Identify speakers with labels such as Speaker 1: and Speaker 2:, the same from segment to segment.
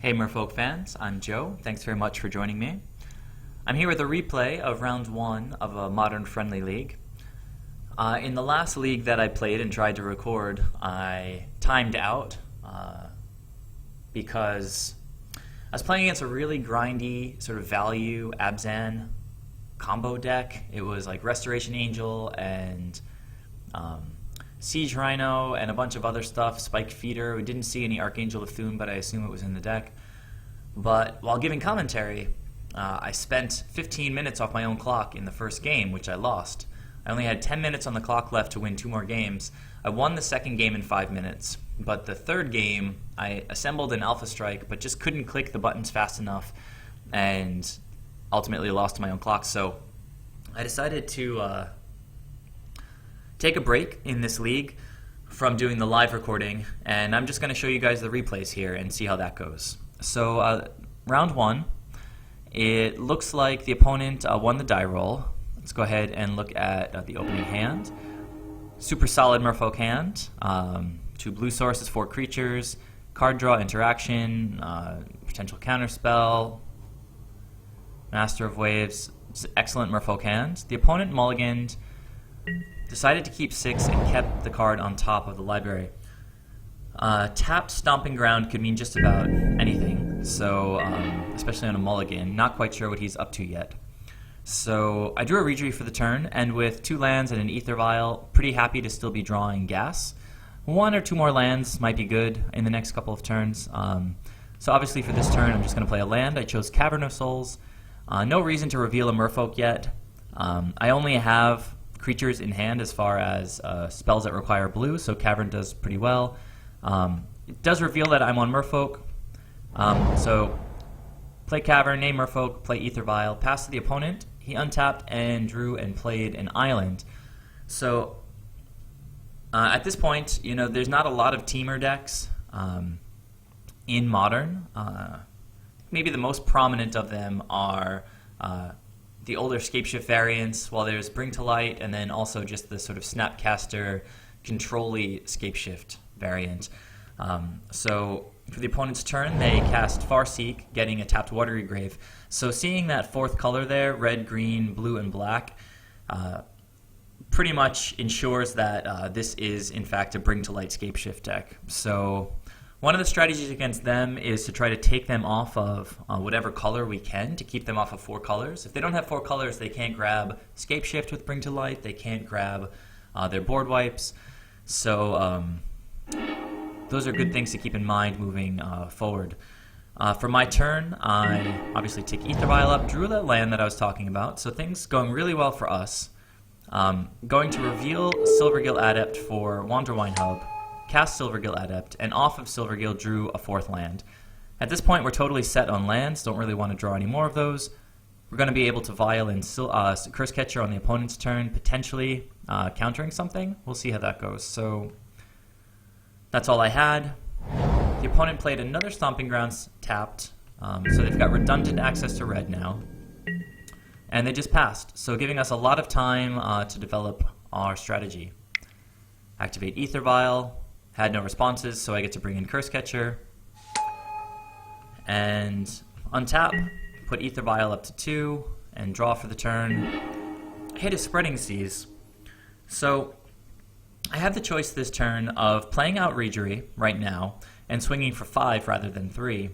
Speaker 1: Hey Merfolk fans, I'm Joe. Thanks very much for joining me. I'm here with a replay of round 1 of a modern friendly league. In the last league that I played and tried to record, I timed out because I was playing against a really grindy sort of value Abzan combo deck. It was like Restoration Angel and Siege Rhino and a bunch of other stuff, Spike Feeder. We didn't see any Archangel of Thune, but I assume it was in the deck. But while giving commentary, I spent 15 minutes off my own clock in the first game, which I lost. I only had 10 minutes on the clock left to win 2 more games. I won the second game in 5 minutes, but the third game, I assembled an Alpha Strike, but just couldn't click the buttons fast enough, and ultimately lost to my own clock. So I decided to take a break in this league from doing the live recording, and I'm just going to show you guys the replays here and see how that goes. So round 1, it looks like the opponent won the die roll. Let's go ahead and look at the opening hand. Super solid Merfolk hand. 2 blue sources, 4 creatures, card draw, interaction, potential counterspell, Master of Waves. It's an excellent Merfolk hand. The opponent mulliganed, decided to keep 6 and kept the card on top of the library. Tapped Stomping Ground could mean just about anything, so especially on a mulligan. Not quite sure what he's up to yet. So I drew a Reejerey for the turn, and with 2 lands and an AEther Vial, pretty happy to still be drawing gas. 1 or 2 more lands might be good in the next couple of turns. So obviously for this turn I'm just going to play a land. I chose Cavern of Souls. No reason to reveal a Merfolk yet. I only have creatures in hand as far as spells that require blue, so Cavern does pretty well. It does reveal that I'm on Merfolk, so play Cavern, name Merfolk, play AEther Vial, pass to the opponent. He untapped and drew and played an island. So at this point, you know, there's not a lot of teamer decks in Modern. Maybe the most prominent of them are the older Scapeshift variants, while there's Bring to Light, and then also just the sort of Snapcaster, Control-y Scapeshift variant. So for the opponent's turn, they cast Farseek, getting a tapped Watery Grave. So seeing that 4th color there, red, green, blue, and black, pretty much ensures that this is, in fact, a Bring to Light Scapeshift deck. So one of the strategies against them is to try to take them off of whatever color we can, to keep them off of 4 colors. If they don't have 4 colors, they can't grab Scapeshift with Bring to Light, they can't grab their board wipes. So those are good things to keep in mind moving forward. For my turn, I obviously take AEther Vial up, drew that land that I was talking about, so things going really well for us. Going to reveal Silvergill Adept for Wanderwine Hub, cast Silvergill Adept, and off of Silvergill drew a 4th land. At this point, we're totally set on lands, don't really want to draw any more of those. We're going to be able to Vial in Cursecatcher on the opponent's turn, potentially countering something. We'll see how that goes. So that's all I had. The opponent played another Stomping Grounds tapped, so they've got redundant access to red now. And they just passed, so giving us a lot of time to develop our strategy. Activate AEther Vial, had no responses, so I get to bring in Cursecatcher. And untap, put AEther Vial up to 2, and draw for the turn. Hit a Spreading Seas. So I have the choice this turn of playing out Reejerey right now and swinging for 5 rather than 3,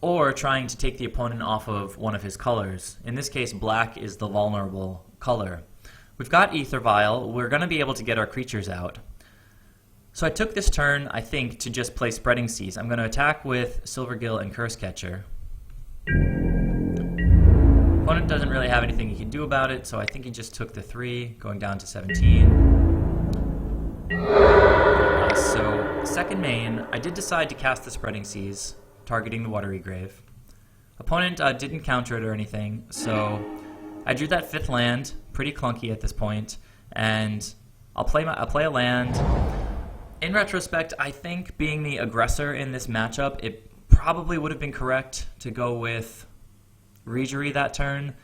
Speaker 1: or trying to take the opponent off of one of his colors. In this case, black is the vulnerable color. We've got AEther Vial. We're going to be able to get our creatures out. So I took this turn, I think, to just play Spreading Seas. I'm going to attack with Silvergill and Cursecatcher. Opponent doesn't really have anything he can do about it, so I think he just took the 3, going down to 17. So second main, I did decide to cast the Spreading Seas, targeting the Watery Grave. Opponent didn't counter it or anything, so I drew that 5th land, pretty clunky at this point, and I'll play a land. In retrospect, I think being the aggressor in this matchup, it probably would have been correct to go with Reejerey that turn,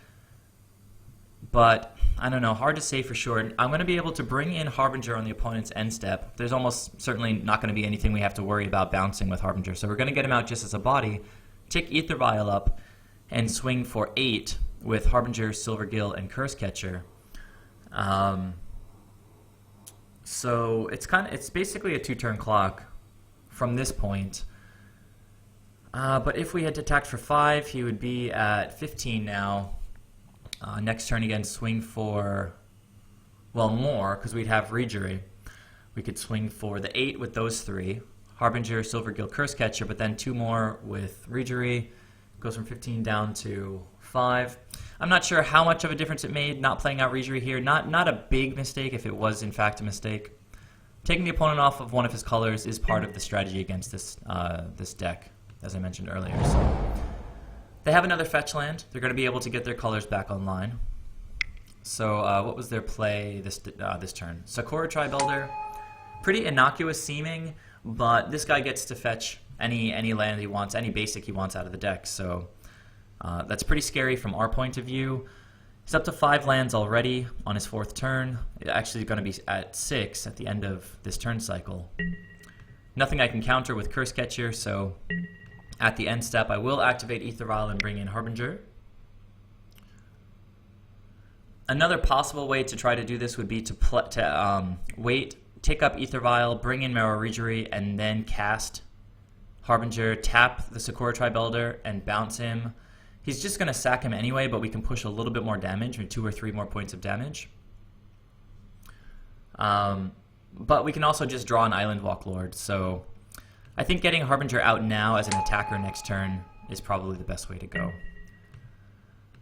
Speaker 1: but I don't know, hard to say for sure. I'm going to be able to bring in Harbinger on the opponent's end step. There's almost certainly not going to be anything we have to worry about bouncing with Harbinger, so we're going to get him out just as a body. take Aether Vial up, and swing for 8 with Harbinger, Silvergill, and Cursecatcher. So it's basically a 2-turn clock from this point. But if we had attacked for 5, he would be at 15 now. Next turn again, swing for, well, more, because we'd have Reejerey. We could swing for the 8 with those 3. Harbinger, Silvergill, Cursecatcher, but then 2 more with Reejerey. Goes from 15 down to 5. I'm not sure how much of a difference it made not playing out Reejerey here. Not a big mistake if it was in fact a mistake. Taking the opponent off of one of his colors is part of the strategy against this this deck, as I mentioned earlier. So they have another fetch land. They're going to be able to get their colors back online. So what was their play this turn? Sakura Tribuilder. Pretty innocuous seeming, but this guy gets to fetch any land he wants, any basic he wants out of the deck. So that's pretty scary from our point of view. He's up to 5 lands already on his 4th turn. Actually going to be at 6 at the end of this turn cycle. Nothing I can counter with Cursecatcher, so at the end step I will activate Aether Vial and bring in Harbinger. Another possible way to try to do this would be to wait, take up Aether Vial, bring in Merrow Reejerey, and then cast Harbinger, tap the Sakura Tribuilder, and bounce him. He's just going to sack him anyway, but we can push a little bit more damage, maybe 2 or 3 more points of damage. But we can also just draw an Island Walk Lord, so I think getting Harbinger out now as an attacker next turn is probably the best way to go.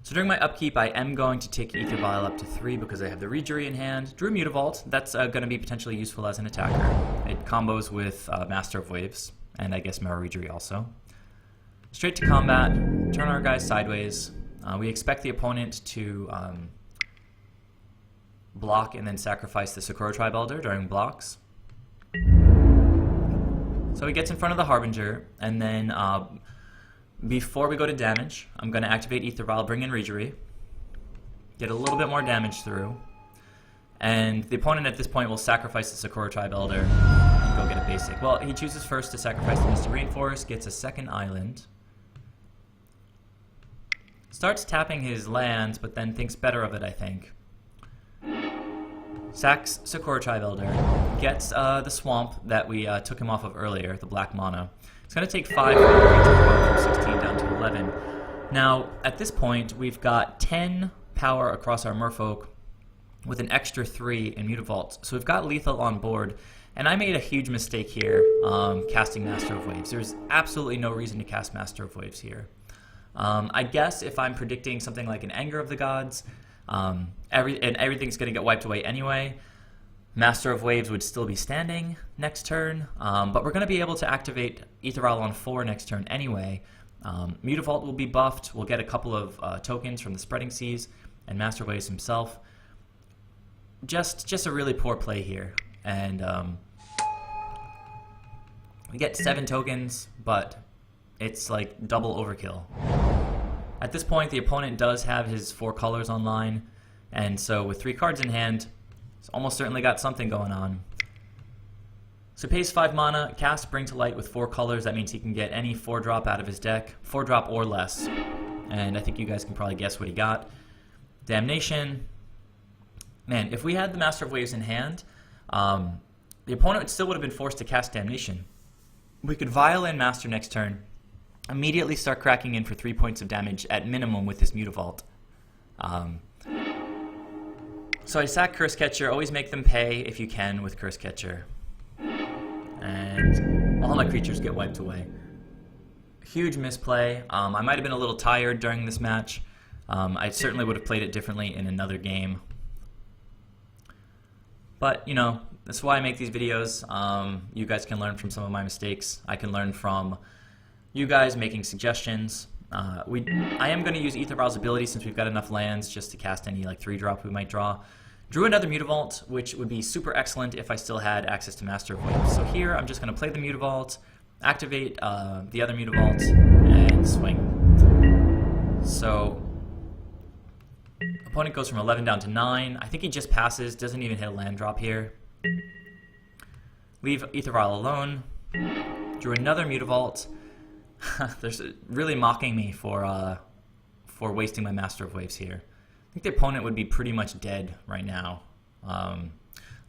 Speaker 1: So during my upkeep, I am going to take Aether Vial up to 3 because I have the Reejerey in hand. Drew Mutavault, that's going to be potentially useful as an attacker. It combos with Master of Waves, and I guess Merrow Reejerey also. Straight to combat, turn our guys sideways. We expect the opponent to block and then sacrifice the Sakura Tribuilder during blocks. So he gets in front of the Harbinger, and then before we go to damage, I'm going to activate Aether Vial, bring in Reejerey, get a little bit more damage through, and the opponent at this point will sacrifice the Sakura Tribuilder and go get a basic. Well, he chooses first to sacrifice the Misty Rainforest, gets a 2nd island, starts tapping his lands, but then thinks better of it, I think. Sacks Sakura Tribuilder, gets the swamp that we took him off of earlier, the black mana. It's going to take 5 for the creature to go from 16 down to 11. Now, at this point, we've got 10 power across our Merfolk with an extra 3 in Mutavault. So we've got lethal on board, and I made a huge mistake here casting Master of Waves. There's absolutely no reason to cast Master of Waves here. I guess if I'm predicting something like an Anger of the Gods, and everything's going to get wiped away anyway, Master of Waves would still be standing next turn, but we're going to be able to activate Aether Vial on 4 next turn anyway. Mutavault will be buffed, we'll get a couple of tokens from the Spreading Seas, and Master of Waves himself. Just a really poor play here, and we get 7 tokens, but it's like double overkill. At this point, the opponent does have his 4 colors online, and so with 3 cards in hand, he's almost certainly got something going on. So pays 5 mana, cast Bring to Light with 4 colors. That means he can get any 4-drop out of his deck, 4-drop or less. And I think you guys can probably guess what he got. Damnation. Man, if we had the Master of Waves in hand, the opponent still would have been forced to cast Damnation. We could Vial in Master next turn, immediately start cracking in for 3 points of damage at minimum with this Mutavault. So I sack Cursecatcher, always make them pay if you can with Cursecatcher. And all my creatures get wiped away. Huge misplay. I might have been a little tired during this match. I certainly would have played it differently in another game. But, you know, that's why I make these videos. You guys can learn from some of my mistakes. I can learn from you guys making suggestions. I am going to use Aether Vial's ability since we've got enough lands just to cast any like 3-drop we might draw. Drew another Mutavault, which would be super excellent if I still had access to Master of Waves. So here I'm just going to play the Mutavault, activate the other Mutavault, and swing. So opponent goes from 11 down to 9. I think he just passes, doesn't even hit a land drop here. Leave Aether Vial alone. Drew another Mutavault. They're really mocking me for wasting my Master of Waves here. I think the opponent would be pretty much dead right now.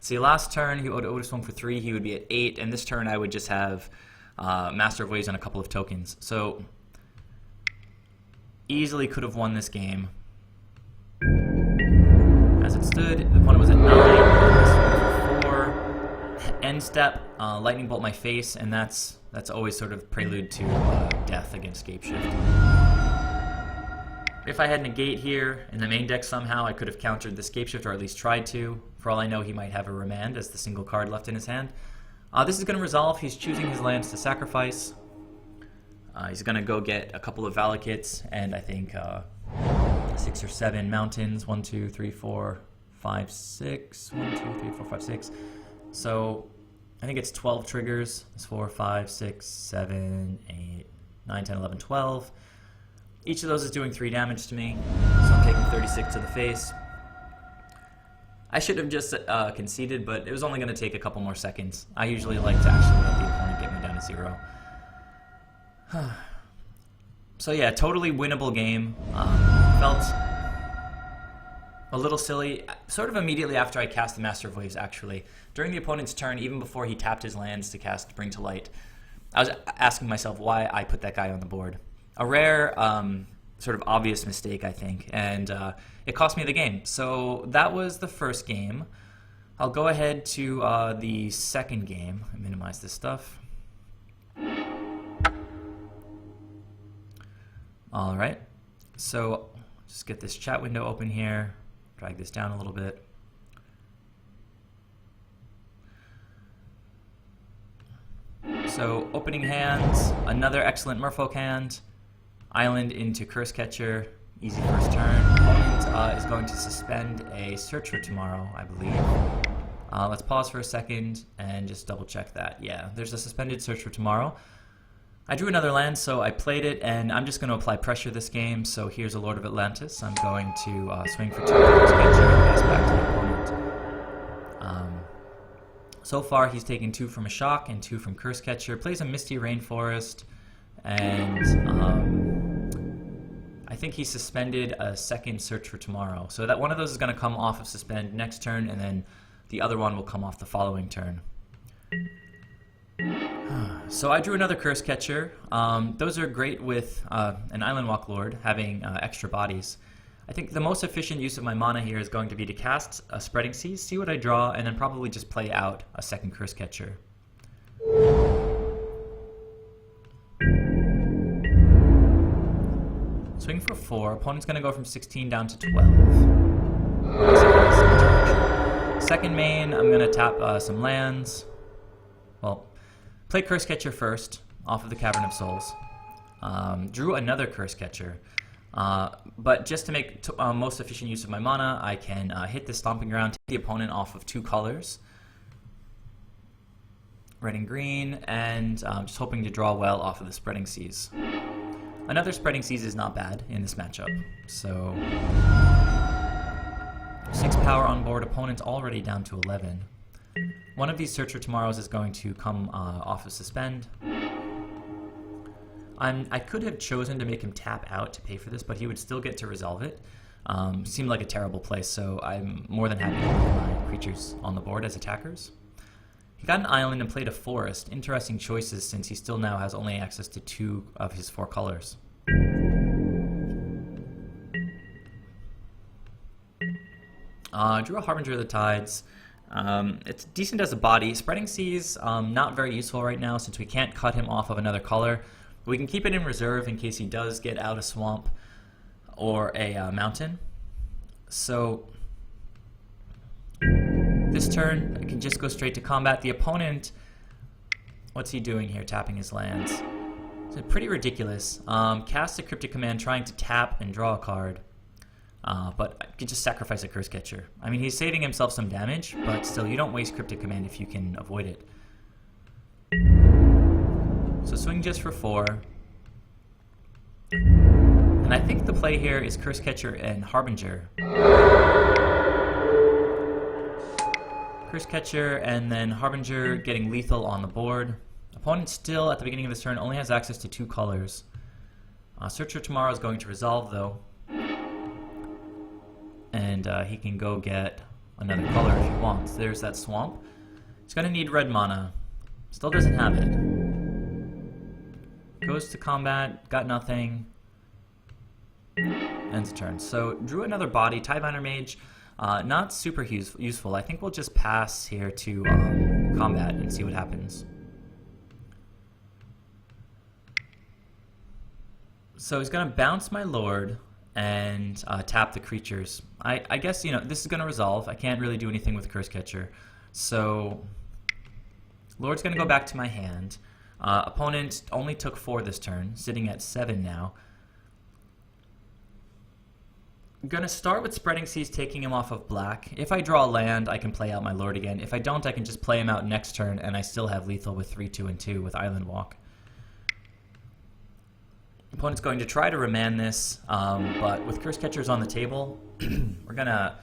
Speaker 1: See, last turn he would have swung for 3, he would be at 8, and this turn I would just have Master of Waves on a couple of tokens. So easily could have won this game. As it stood, the opponent was at 9, 4, end step, lightning bolt my face, and that's always sort of prelude to death against Scapeshift. If I had Negate here in the main deck somehow, I could have countered the Scapeshift, or at least tried to. For all I know, he might have a Remand as the single card left in his hand. This is going to resolve. He's choosing his lands to sacrifice. He's going to go get a couple of Valakites, and I think 6 or 7 mountains. 1, 2, 3, 4, 5, 6. 1, 2, 3, 4, 5, 6. So I think it's 12 triggers. It's 4, 5, 6, 7, 8, 9, 10, 11, 12. Each of those is doing 3 damage to me, so I'm taking 36 to the face. I should have just conceded, but it was only going to take a couple more seconds. I usually like to actually let the opponent get me down to 0. So yeah, totally winnable game. Felt a little silly, sort of immediately after I cast the Master of Waves, actually. During the opponent's turn, even before he tapped his lands to cast Bring to Light, I was asking myself why I put that guy on the board. A rare, sort of obvious mistake, I think, and it cost me the game. So that was the first game. I'll go ahead to the second game. I minimize this stuff. All right, so just get this chat window open here, drag this down a little bit. So opening hands, another excellent Merfolk hand. Island into Cursecatcher, easy first turn. Opponent is going to suspend a Search for Tomorrow, I believe. Let's pause for a second and just double check that. Yeah, there's a suspended Search for Tomorrow. I drew another land, so I played it, and I'm just going to apply pressure this game. So here's a Lord of Atlantis. I'm going to swing for 2 Cursecatcher and pass back to the opponent. So far, he's taken 2 from a Shock and 2 from Cursecatcher. Plays a Misty Rainforest, and I think he suspended a second Search for Tomorrow. So that one of those is going to come off of suspend next turn, and then the other one will come off the following turn. So I drew another Cursecatcher. Those are great with an Island Walk Lord having extra bodies. I think the most efficient use of my mana here is going to be to cast a Spreading Seas, see what I draw, and then probably just play out a second Cursecatcher. Swing for 4. Opponent's going to go from 16 down to 12. Second main, I'm going to tap some lands. Well, play Cursecatcher first, off of the Cavern of Souls. Drew another Cursecatcher. But just to make most efficient use of my mana, I can hit the Stomping Ground, take the opponent off of 2 colors. Red and green, and just hoping to draw well off of the Spreading Seas. Another Spreading Seas is not bad in this matchup. So 6 power on board, opponent's already down to 11. One of these Search for Tomorrows is going to come off of suspend. I could have chosen to make him tap out to pay for this, but he would still get to resolve it. Seemed like a terrible play, so I'm more than happy to put my creatures on the board as attackers. He got an island and played a forest. Interesting choices since he still now has only access to 2 of his 4 colors. Drew a Harbinger of the Tides. It's decent as a body. Spreading Seas, not very useful right now since we can't cut him off of another color. We can keep it in reserve in case he does get out a swamp or a mountain. So this turn, I can just go straight to combat. The opponent, what's he doing here? Tapping his lands. It's pretty ridiculous. Cast a Cryptic Command trying to tap and draw a card. But I could just sacrifice a Cursecatcher. I mean, he's saving himself some damage, but still, you don't waste Cryptic Command if you can avoid it. So swing just for 4. And I think the play here is Cursecatcher and Harbinger. Cursecatcher and then Harbinger getting lethal on the board. Opponent still, at the beginning of this turn, only has access to 2 colors. Search for Tomorrow is going to resolve, though. And he can go get another color if he wants. There's that swamp. He's going to need red mana. Still doesn't have it. Goes to combat, got nothing. Ends the turn. So, drew another body, Tidebinder Mage. Not super useful. I think we'll just pass here to combat and see what happens. So he's going to bounce my Lord and tap the creatures. I guess, you know, this is going to resolve. I can't really do anything with Cursecatcher. So Lord's going to go back to my hand. Opponent only took 4 this turn, sitting at 7 now. I'm going to start with Spreading Seas, taking him off of black. If I draw a land, I can play out my Lord again. If I don't, I can just play him out next turn, and I still have lethal with 3, 2, and 2 with Island Walk. Opponent's going to try to remand this, but with Cursecatchers on the table, we're going to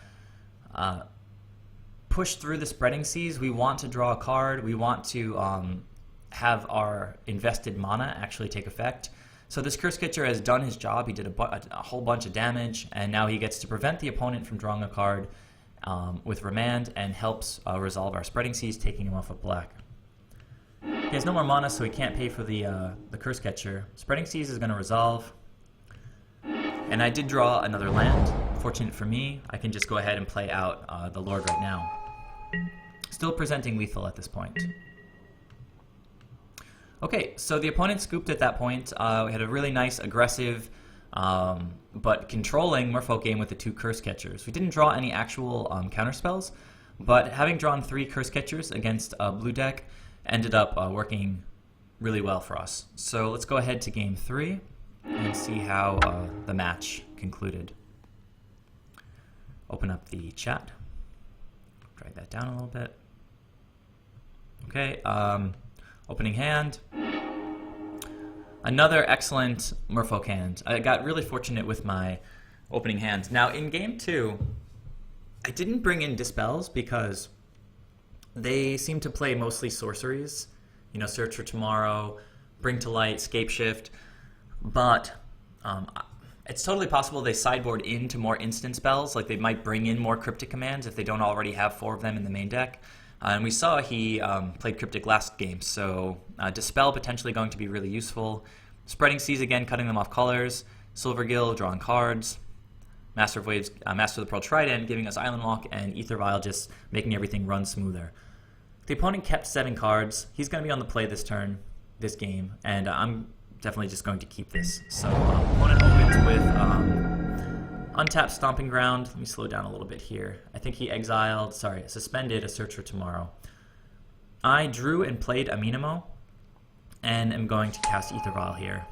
Speaker 1: push through the Spreading Seas. We want to draw a card. We want to have our invested mana actually take effect. So this Cursecatcher has done his job. He did a whole bunch of damage, and now he gets to prevent the opponent from drawing a card with Remand and helps resolve our Spreading Seas, taking him off of black. He has no more mana, so he can't pay for the Cursecatcher. Spreading Seas is going to resolve. And I did draw another land. Fortunate for me, I can just go ahead and play out the Lord right now. Still presenting lethal at this point. Okay, so the opponent scooped at that point. We had a really nice, aggressive, but controlling Merfolk game with the 2 Cursecatchers. We didn't draw any actual counterspells, but having drawn 3 Cursecatchers against a blue deck ended up working really well for us. So let's go ahead to game 3 and see how the match concluded. Open up the chat. Drag that down a little bit. Okay, opening hand. Another excellent Merfolk hand. I got really fortunate with my opening hand. Now in game 2, I didn't bring in Dispels because they seem to play mostly sorceries. You know, Search for Tomorrow, Bring to Light, Scapeshift. But it's totally possible they sideboard into more instant spells. Like they might bring in more Cryptic commands if they don't already have 4 of them in the main deck. And we saw he played Cryptic last game, so Dispel potentially going to be really useful. Spreading Seas again, cutting them off colors. Silvergill, drawing cards. Master of Waves, Master of the Pearl Trident, giving us Island Walk, and AEther Vial just making everything run smoother. The opponent kept 7 cards. He's going to be on the play this turn, this game, and I'm definitely just going to keep this. So opponent opens with untapped Stomping Ground. Let me slow down a little bit here. I think he suspended a Search for Tomorrow. I drew and played a Minamo, and am going to cast AEther Vial here.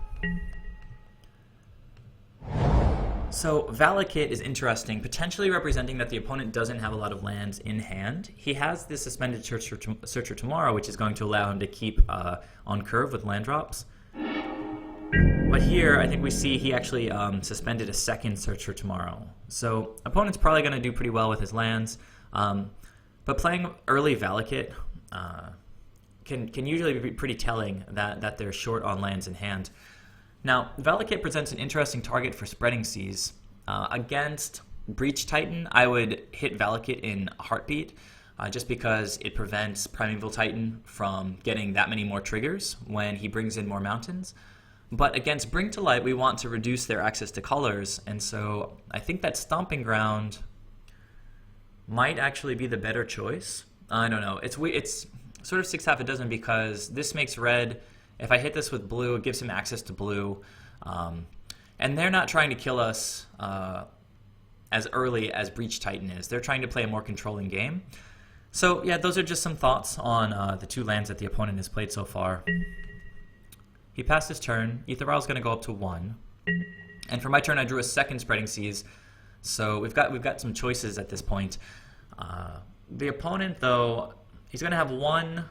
Speaker 1: So Valakut is interesting, potentially representing that the opponent doesn't have a lot of lands in hand. He has this suspended Search for Tomorrow, which is going to allow him to keep on curve with land drops. But here, I think we see he actually suspended a second Search for Tomorrow. So opponent's probably going to do pretty well with his lands. But playing early Valakut can usually be pretty telling that they're short on lands in hand. Now, Valakut presents an interesting target for Spreading Seas. Against Breach Titan, I would hit Valakut in a heartbeat, just because it prevents Primeval Titan from getting that many more triggers when he brings in more mountains. But against Bring to Light, we want to reduce their access to colors, and so I think that Stomping Ground might actually be the better choice. I don't know. It's sort of 6 half a dozen because this makes red. If I hit this with blue, it gives him access to blue. And they're not trying to kill us as early as Breach Titan is. They're trying to play a more controlling game. So yeah, those are just some thoughts on the 2 lands that the opponent has played so far. He passed his turn. AEther Vial is going to go up to 1. And for my turn, I drew a second Spreading Seas. So we've got some choices at this point. The opponent, though, he's going to have 1...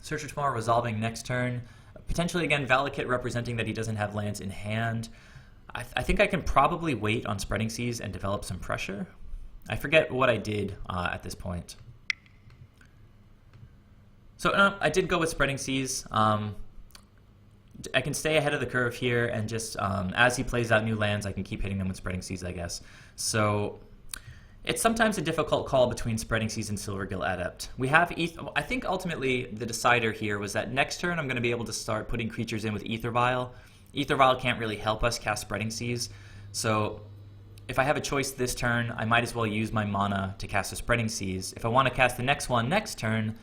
Speaker 1: Search for Tomorrow resolving next turn. Potentially, again, Valakut representing that he doesn't have lands in hand. I think I can probably wait on Spreading Seas and develop some pressure. I forget what I did at this point. So I did go with Spreading Seas. I can stay ahead of the curve here, and just as he plays out new lands, I can keep hitting them with Spreading Seas, I guess. So it's sometimes a difficult call between Spreading Seas and Silvergill Adept. We have I think ultimately the decider here was that next turn I'm going to be able to start putting creatures in with AEther Vial. AEther Vial can't really help us cast Spreading Seas, so if I have a choice this turn, I might as well use my mana to cast a Spreading Seas. If I want to cast the next one next turn,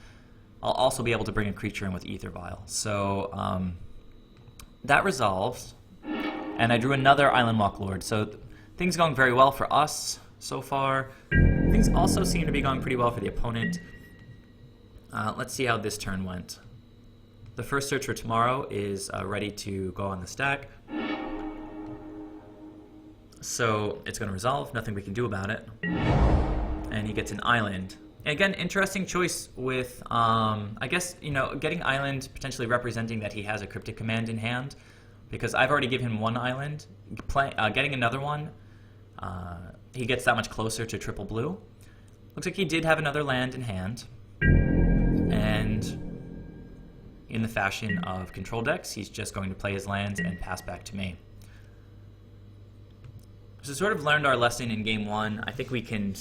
Speaker 1: I'll also be able to bring a creature in with AEther Vial. So that resolves, and I drew another Island Walk Lord. So things going very well for us so far. Things also seem to be going pretty well for the opponent. Let's see how this turn went. The first search for tomorrow is ready to go on the stack. So it's going to resolve, nothing we can do about it. And he gets an island. And again, interesting choice with, I guess, you know, getting island potentially representing that he has a Cryptic Command in hand, because I've already given him one island. Getting another one, he gets that much closer to triple blue. Looks like he did have another land in hand. And in the fashion of control decks, he's just going to play his lands and pass back to me. So sort of learned our lesson in game one. I think we can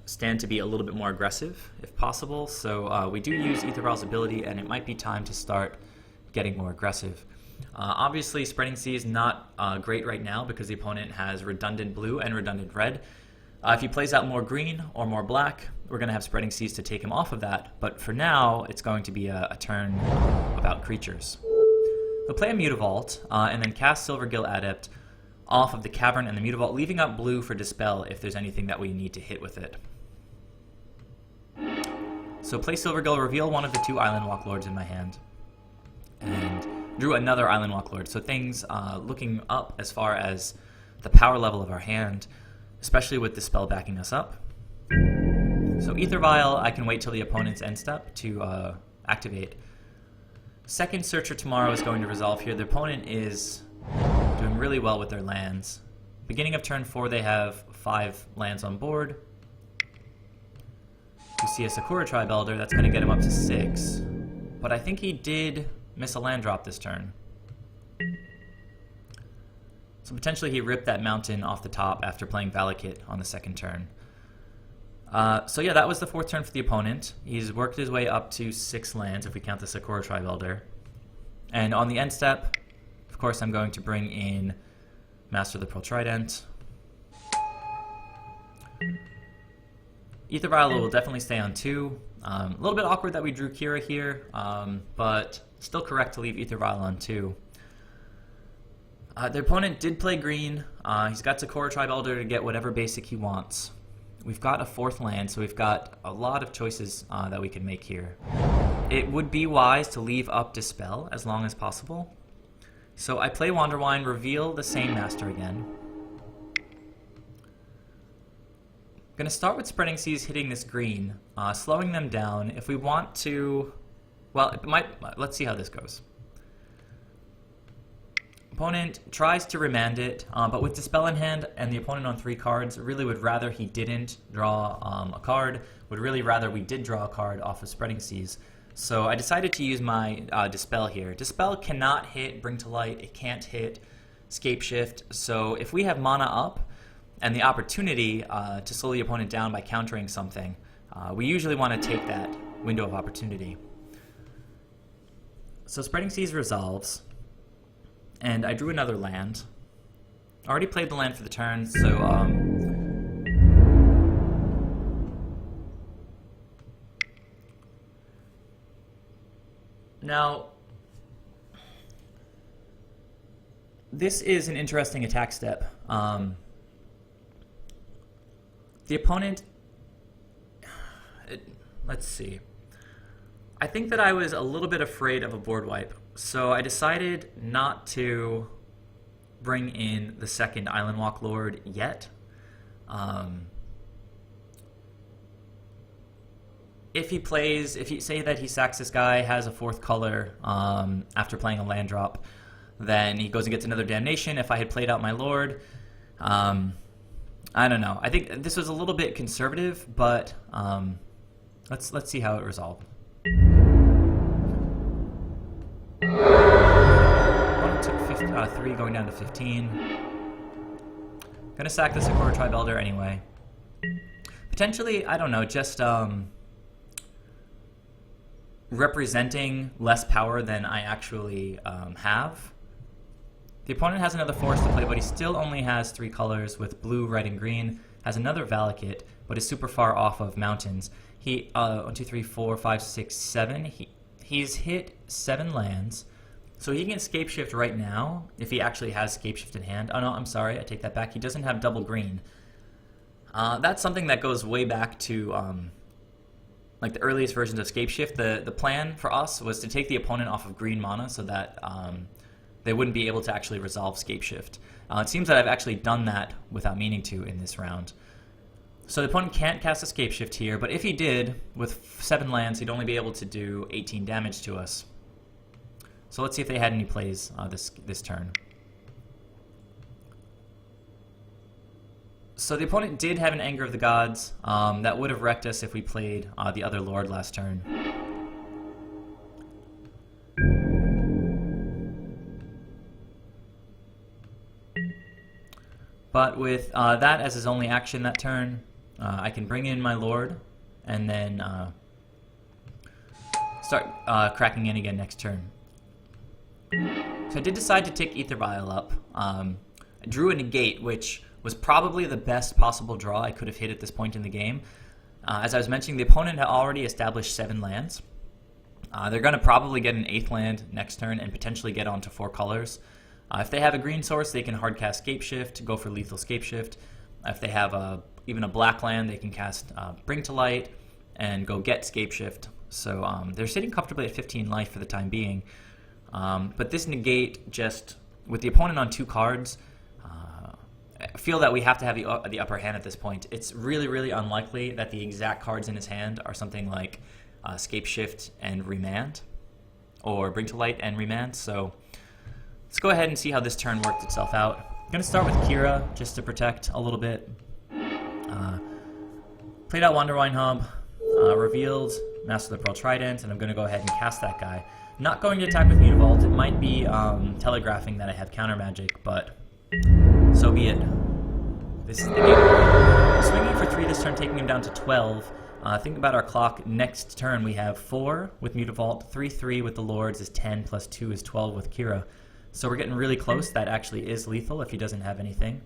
Speaker 1: stand to be a little bit more aggressive if possible. So we do use AEther Vial's ability, and it might be time to start getting more aggressive. Obviously, Spreading Sea is not great right now because the opponent has redundant blue and redundant red. If he plays out more green or more black, we're going to have Spreading Seas to take him off of that. But for now, it's going to be a turn about creatures. He'll play a Mutavault and then cast Silvergill Adept off of the Cavern and the Mutavault, leaving up blue for Dispel if there's anything that we need to hit with it. So play Silvergill, reveal one of the two Island Walk Lords in my hand, and drew another Island Walk Lord. So things looking up as far as the power level of our hand, especially with Dispel backing us up. So AEther Vial, I can wait till the opponent's end step to activate. Second Searcher tomorrow is going to resolve here. The opponent is doing really well with their lands. Beginning of turn 4, they have 5 lands on board. You see a Sakura Tribe Elder, that's going to get him up to 6. But I think he did miss a land drop this turn. So potentially he ripped that mountain off the top after playing Valakut on the second turn. So yeah, that was the 4th turn for the opponent. He's worked his way up to 6 lands if we count the Sakura Tribe Elder. And on the end step, of course, I'm going to bring in Master of the Pearl Trident. AEther Vial will definitely stay on 2. A little bit awkward that we drew Kira here, but still correct to leave AEther Vial on 2. The opponent did play green. He's got Sakura Tribe Elder to get whatever basic he wants. We've got a 4th land, so we've got a lot of choices that we can make here. It would be wise to leave up Dispel as long as possible. So I play Wanderwine, reveal the same Master again. I'm going to start with Spreading Seas hitting this green, slowing them down. If we want to, well, it might, let's see how this goes. Opponent tries to remand it, but with Dispel in hand and the opponent on 3 cards, really would rather he didn't draw a card, would really rather we did draw a card off of Spreading Seas. So I decided to use my Dispel here. Dispel cannot hit Bring to Light, it can't hit Scapeshift, so if we have mana up and the opportunity to slow the opponent down by countering something, we usually want to take that window of opportunity. So Spreading Seas resolves, and I drew another land. I already played the land for the turn, so now, this is an interesting attack step. The opponent, let's see. I think that I was a little bit afraid of a board wipe, so I decided not to bring in the second Island Walk Lord yet. If you say that he sacks this guy, has a 4th color after playing a land drop, then he goes and gets another Damnation. If I had played out my Lord, I don't know. I think this was a little bit conservative, but let's see how it resolved. 3 going down to 15. Gonna sack the Sakura Tribe Elder anyway. Potentially, I don't know, just representing less power than I actually have. The opponent has another forest to play, but he still only has 3 colors with blue, red, and green. Has another Valakut, but is super far off of mountains. He 1, 2, 3, 4, 5, 6, 7. He's hit 7 lands, so he can Scapeshift right now if he actually has Scapeshift in hand. Oh no, I'm sorry, I take that back. He doesn't have double green. That's something that goes way back to like the earliest versions of Scapeshift. The plan for us was to take the opponent off of green mana so that they wouldn't be able to actually resolve Scapeshift. It seems that I've actually done that without meaning to in this round. So the opponent can't cast a Scapeshift here, but if he did, with 7 lands, he'd only be able to do 18 damage to us. So let's see if they had any plays this turn. So the opponent did have an Anger of the Gods. That would have wrecked us if we played the other Lord last turn. But with that as his only action that turn, I can bring in my Lord and then start cracking in again next turn. So I did decide to take AEther Vial up. I drew a Negate, which was probably the best possible draw I could have hit at this point in the game. As I was mentioning, the opponent had already established 7 lands. They're going to probably get an 8th land next turn and potentially get onto 4 colors. If they have a green source, they can hard cast Scapeshift, go for lethal Scapeshift. If they have even a black land, they can cast Bring to Light and go get Scapeshift. So they're sitting comfortably at 15 life for the time being. But this Negate, just with the opponent on 2 cards, I feel that we have to have the upper hand at this point. It's really, really unlikely that the exact cards in his hand are something like Scapeshift and Remand, or Bring to Light and Remand. So let's go ahead and see how this turn worked itself out. I'm going to start with Kira, just to protect a little bit. Played out Wanderwine Hub, revealed Master of the Pearl Trident, and I'm going to go ahead and cast that guy. Not going to attack with Mutavault. It might be telegraphing that I have counter magic, but so be it. This is the game. Swinging for 3 this turn, taking him down to 12. Think about our clock. Next turn we have 4 with Mutavault, 3/3 with the Lords is 10, plus 2 is 12 with Kira. So we're getting really close. That actually is lethal if he doesn't have anything.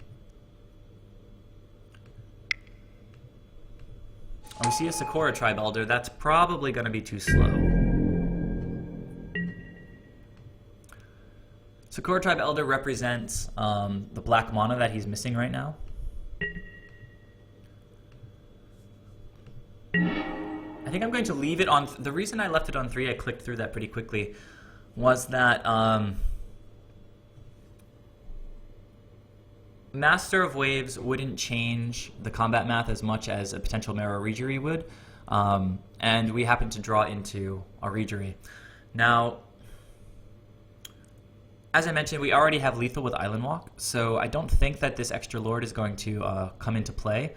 Speaker 1: We see a Sakura Tribe Elder. That's probably going to be too slow. Sakura Tribe Elder represents the black mana that he's missing right now. I think I'm going to leave it on... The reason I left it on 3, I clicked through that pretty quickly, was that Master of Waves wouldn't change the combat math as much as a potential Merrow Reejerey would, and we happen to draw into a Reejerey. Now, as I mentioned, we already have lethal with Island Walk, so I don't think that this extra Lord is going to come into play.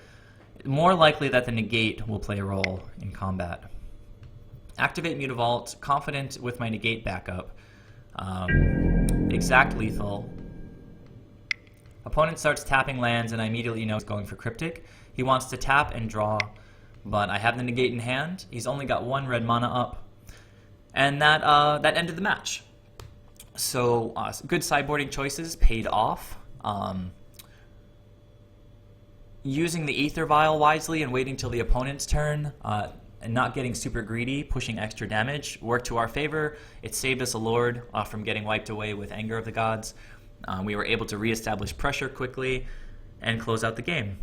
Speaker 1: More likely that the Negate will play a role in combat. Activate Mutavault, confident with my Negate backup. Exact lethal. Opponent starts tapping lands, and I immediately know he's going for Cryptic. He wants to tap and draw, but I have the Negate in hand. He's only got 1 red mana up, and that ended the match. So good sideboarding choices paid off. Using the AEther Vial wisely and waiting till the opponent's turn, and not getting super greedy, pushing extra damage, worked to our favor. It saved us a Lord from getting wiped away with Anger of the Gods. We were able to reestablish pressure quickly and close out the game.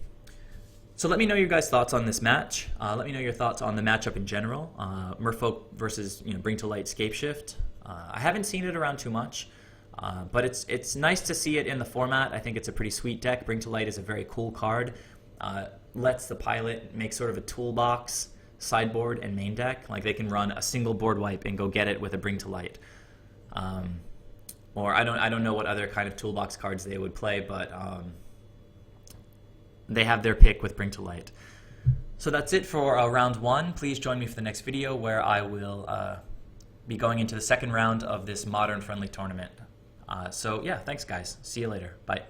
Speaker 1: So let me know your guys' thoughts on this match. Let me know your thoughts on the matchup in general. Merfolk versus Bring to Light Scapeshift. I haven't seen it around too much, but it's nice to see it in the format. I think it's a pretty sweet deck. Bring to Light is a very cool card. Lets the pilot make sort of a toolbox, sideboard, and main deck. Like they can run a single board wipe and go get it with a Bring to Light. Or I don't know what other kind of toolbox cards they would play, but they have their pick with Bring to Light. So that's it for round 1. Please join me for the next video where I will be going into the second round of this modern friendly tournament. So yeah, thanks guys. See you later. Bye.